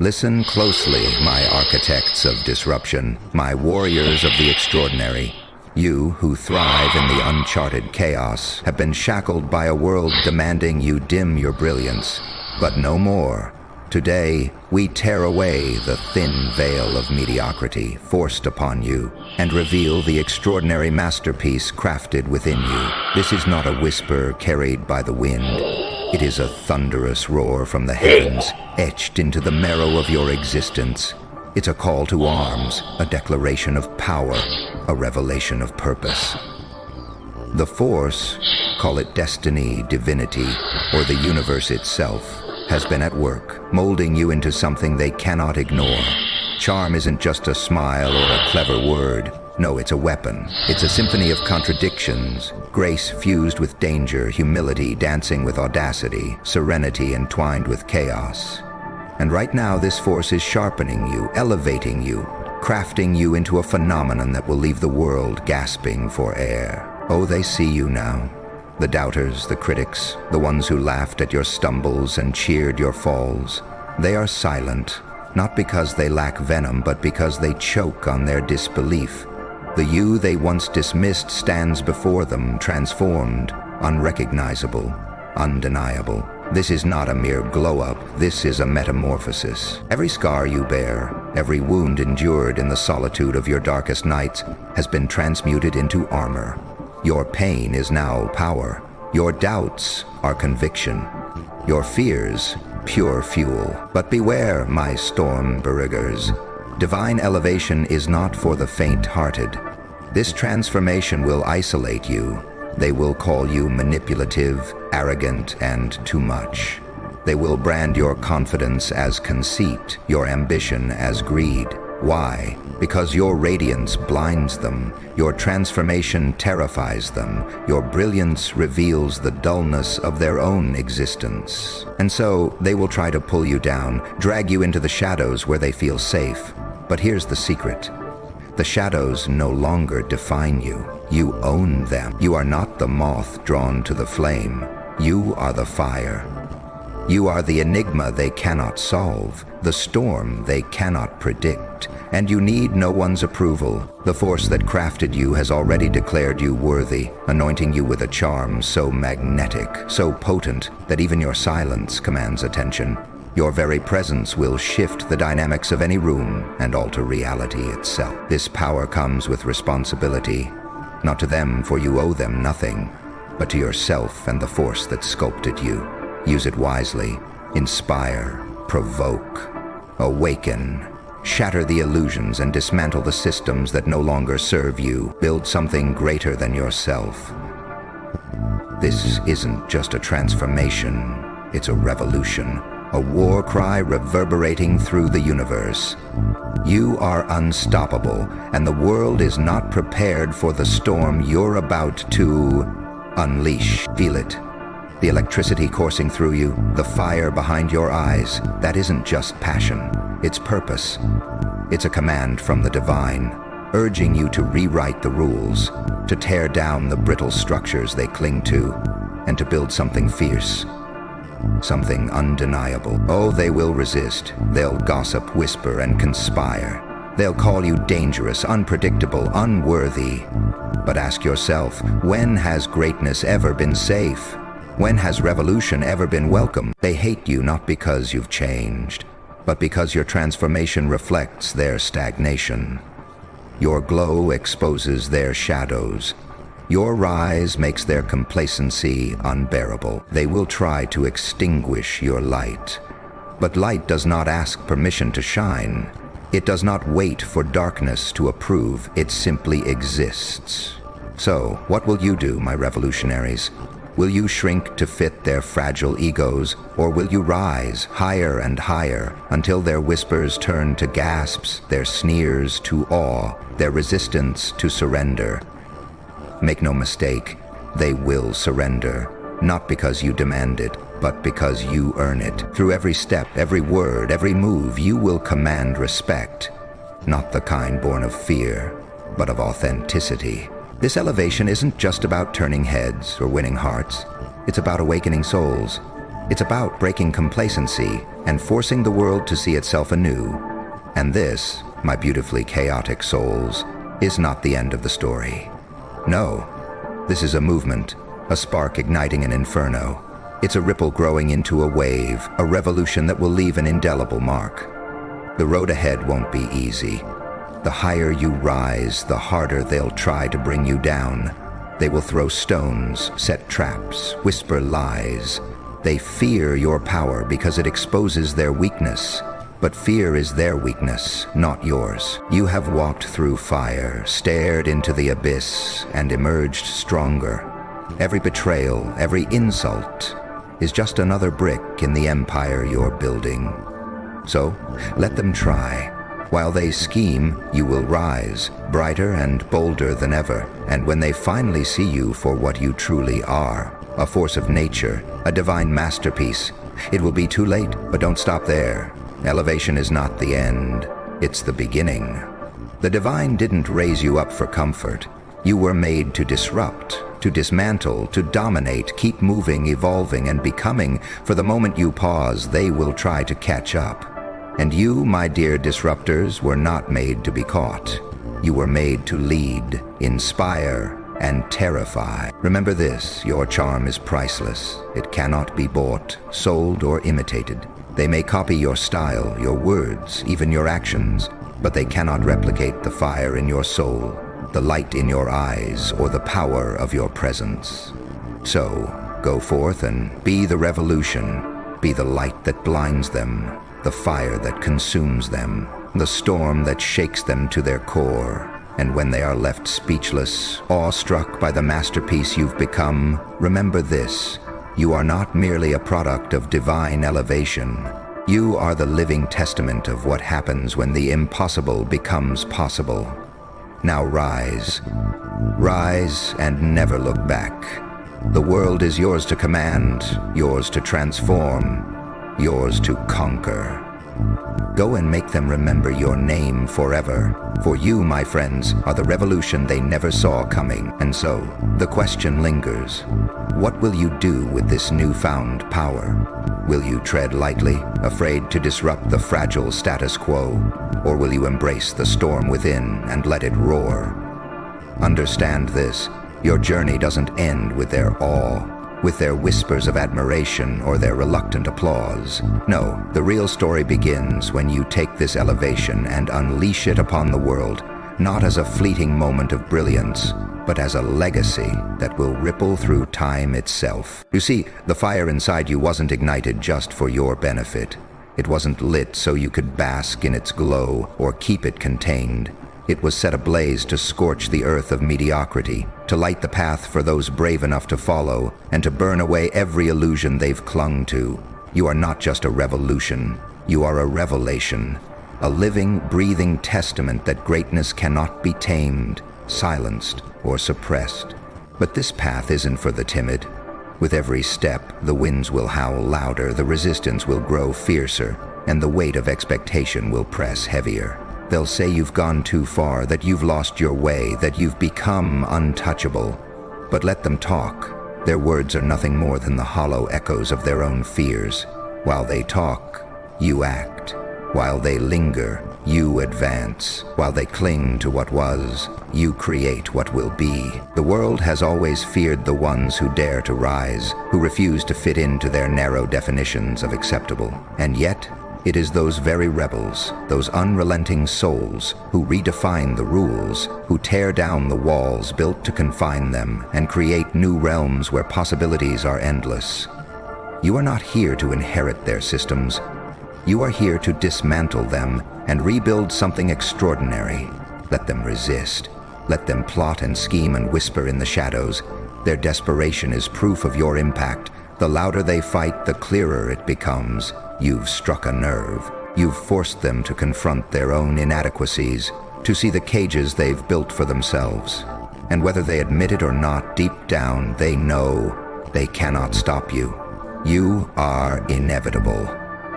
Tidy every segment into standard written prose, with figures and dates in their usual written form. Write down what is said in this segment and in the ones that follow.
Listen closely, my architects of disruption, my warriors of the extraordinary. You, who thrive in the uncharted chaos, have been shackled by a world demanding you dim your brilliance. But no more. Today, we tear away the thin veil of mediocrity forced upon you and reveal the extraordinary masterpiece crafted within you. This is not a whisper carried by the wind. It is a thunderous roar from the heavens, etched into the marrow of your existence. It's a call to arms, a declaration of power, a revelation of purpose. The Force, call it destiny, divinity, or the universe itself, has been at work, molding you into something they cannot ignore. Charm isn't just a smile or a clever word. No, it's a weapon. It's a symphony of contradictions, grace fused with danger, humility dancing with audacity, serenity entwined with chaos. And right now, this force is sharpening you, elevating you, crafting you into a phenomenon that will leave the world gasping for air. Oh, they see you now. The doubters, the critics, the ones who laughed at your stumbles and cheered your falls. They are silent, not because they lack venom, but because they choke on their disbelief. The you they once dismissed stands before them, transformed, unrecognizable, undeniable. This is not a mere glow-up, this is a metamorphosis. Every scar you bear, every wound endured in the solitude of your darkest nights has been transmuted into armor. Your pain is now power. Your doubts are conviction. Your fears, pure fuel. But beware, my storm beriggers. Divine elevation is not for the faint-hearted. This transformation will isolate you. They will call you manipulative, arrogant, and too much. They will brand your confidence as conceit, your ambition as greed. Why? Because your radiance blinds them, your transformation terrifies them, your brilliance reveals the dullness of their own existence. And so, they will try to pull you down, drag you into the shadows where they feel safe. But here's the secret. The shadows no longer define you. You own them. You are not the moth drawn to the flame. You are the fire. You are the enigma they cannot solve, the storm they cannot predict, and you need no one's approval. The force that crafted you has already declared you worthy, anointing you with a charm so magnetic, so potent, that even your silence commands attention. Your very presence will shift the dynamics of any room and alter reality itself. This power comes with responsibility, not to them, for you owe them nothing, but to yourself and the force that sculpted you. Use it wisely. Inspire, provoke, awaken, shatter the illusions and dismantle the systems that no longer serve you. Build something greater than yourself. This isn't just a transformation, it's a revolution, a war cry reverberating through the universe. You are unstoppable, and the world is not prepared for the storm you're about to unleash. Feel it. The electricity coursing through you, the fire behind your eyes, that isn't just passion, it's purpose. It's a command from the divine, urging you to rewrite the rules, to tear down the brittle structures they cling to, and to build something fierce, something undeniable. Oh, they will resist. They'll gossip, whisper, and conspire. They'll call you dangerous, unpredictable, unworthy. But ask yourself, when has greatness ever been safe? When has revolution ever been welcome? They hate you not because you've changed, but because your transformation reflects their stagnation. Your glow exposes their shadows. Your rise makes their complacency unbearable. They will try to extinguish your light. But light does not ask permission to shine. It does not wait for darkness to approve. It simply exists. So, what will you do, my revolutionaries? Will you shrink to fit their fragile egos, or will you rise higher and higher until their whispers turn to gasps, their sneers to awe, their resistance to surrender? Make no mistake, they will surrender, not because you demand it, but because you earn it. Through every step, every word, every move, you will command respect, not the kind born of fear, but of authenticity. This elevation isn't just about turning heads or winning hearts. It's about awakening souls. It's about breaking complacency and forcing the world to see itself anew. And this, my beautifully chaotic souls, is not the end of the story. No, this is a movement, a spark igniting an inferno. It's a ripple growing into a wave, a revolution that will leave an indelible mark. The road ahead won't be easy. The higher you rise, the harder they'll try to bring you down. They will throw stones, set traps, whisper lies. They fear your power because it exposes their weakness. But fear is their weakness, not yours. You have walked through fire, stared into the abyss, and emerged stronger. Every betrayal, every insult, is just another brick in the empire you're building. So, let them try. While they scheme, you will rise, brighter and bolder than ever. And when they finally see you for what you truly are, a force of nature, a divine masterpiece, it will be too late, but don't stop there. Elevation is not the end, it's the beginning. The divine didn't raise you up for comfort. You were made to disrupt, to dismantle, to dominate, keep moving, evolving, and becoming. For the moment you pause, they will try to catch up. And you, my dear disruptors, were not made to be caught. You were made to lead, inspire, and terrify. Remember this, your charm is priceless. It cannot be bought, sold, or imitated. They may copy your style, your words, even your actions, but they cannot replicate the fire in your soul, the light in your eyes, or the power of your presence. So, go forth and be the revolution. Be the light that blinds them, the fire that consumes them, the storm that shakes them to their core. And when they are left speechless, awestruck by the masterpiece you've become, remember this: you are not merely a product of divine elevation. You are the living testament of what happens when the impossible becomes possible. Now rise. Rise and never look back. The world is yours to command, yours to transform, yours to conquer. Go and make them remember your name forever. For you, my friends, are the revolution they never saw coming. And so, the question lingers. What will you do with this newfound power? Will you tread lightly, afraid to disrupt the fragile status quo? Or will you embrace the storm within and let it roar? Understand this. Your journey doesn't end with their awe, with their whispers of admiration or their reluctant applause. No, the real story begins when you take this elevation and unleash it upon the world, not as a fleeting moment of brilliance, but as a legacy that will ripple through time itself. You see, the fire inside you wasn't ignited just for your benefit. It wasn't lit so you could bask in its glow or keep it contained. It was set ablaze to scorch the earth of mediocrity, to light the path for those brave enough to follow, and to burn away every illusion they've clung to. You are not just a revolution, you are a revelation, a living, breathing testament that greatness cannot be tamed, silenced, or suppressed. But this path isn't for the timid. With every step, the winds will howl louder, the resistance will grow fiercer, and the weight of expectation will press heavier. They'll say you've gone too far, that you've lost your way, that you've become untouchable. But let them talk. Their words are nothing more than the hollow echoes of their own fears. While they talk, you act. While they linger, you advance. While they cling to what was, you create what will be. The world has always feared the ones who dare to rise, who refuse to fit into their narrow definitions of acceptable. And yet, it is those very rebels, those unrelenting souls, who redefine the rules, who tear down the walls built to confine them, and create new realms where possibilities are endless. You are not here to inherit their systems. You are here to dismantle them and rebuild something extraordinary. Let them resist. Let them plot and scheme and whisper in the shadows. Their desperation is proof of your impact. The louder they fight, the clearer it becomes. You've struck a nerve. You've forced them to confront their own inadequacies, to see the cages they've built for themselves. And whether they admit it or not, deep down, they know they cannot stop you. You are inevitable.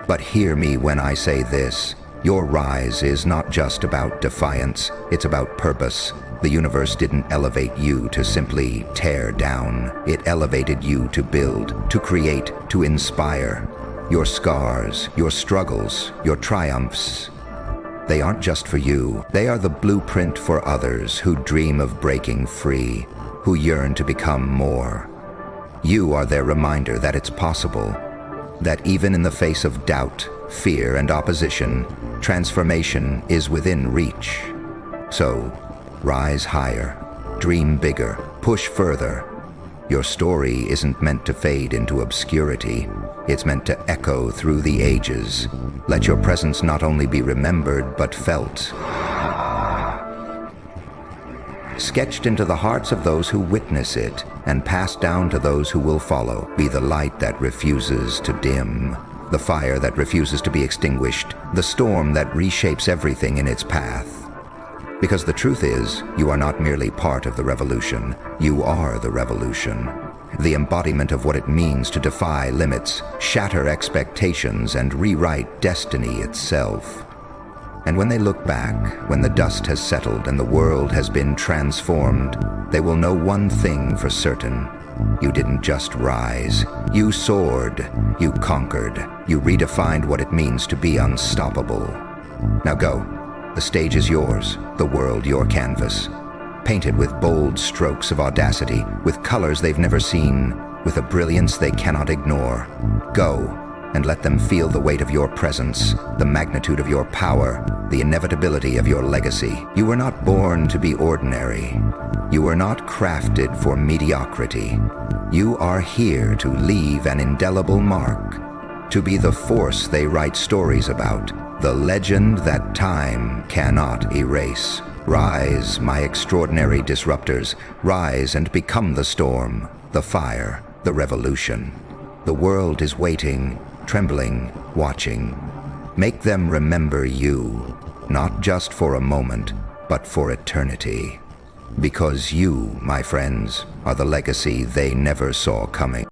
But hear me when I say this. Your rise is not just about defiance, it's about purpose. The universe didn't elevate you to simply tear down. It elevated you to build, to create, to inspire. Your scars, your struggles, your triumphs, they aren't just for you. They are the blueprint for others who dream of breaking free, who yearn to become more. You are their reminder that it's possible, that even in the face of doubt, fear, and opposition, transformation is within reach. So, rise higher, dream bigger, push further. Your story isn't meant to fade into obscurity. It's meant to echo through the ages. Let your presence not only be remembered, but felt. Sketched into the hearts of those who witness it, and passed down to those who will follow. Be the light that refuses to dim, the fire that refuses to be extinguished, the storm that reshapes everything in its path. Because the truth is, you are not merely part of the revolution, you are the revolution. The embodiment of what it means to defy limits, shatter expectations, and rewrite destiny itself. And when they look back, when the dust has settled and the world has been transformed, they will know one thing for certain. You didn't just rise. You soared. You conquered. You redefined what it means to be unstoppable. Now go. The stage is yours, the world your canvas. Paint it with bold strokes of audacity, with colors they've never seen, with a brilliance they cannot ignore. Go, and let them feel the weight of your presence, the magnitude of your power, the inevitability of your legacy. You were not born to be ordinary. You were not crafted for mediocrity. You are here to leave an indelible mark, to be the force they write stories about, the legend that time cannot erase. Rise, my extraordinary disruptors. Rise and become the storm, the fire, the revolution. The world is waiting, trembling, watching. Make them remember you, not just for a moment, but for eternity. Because you, my friends, are the legacy they never saw coming.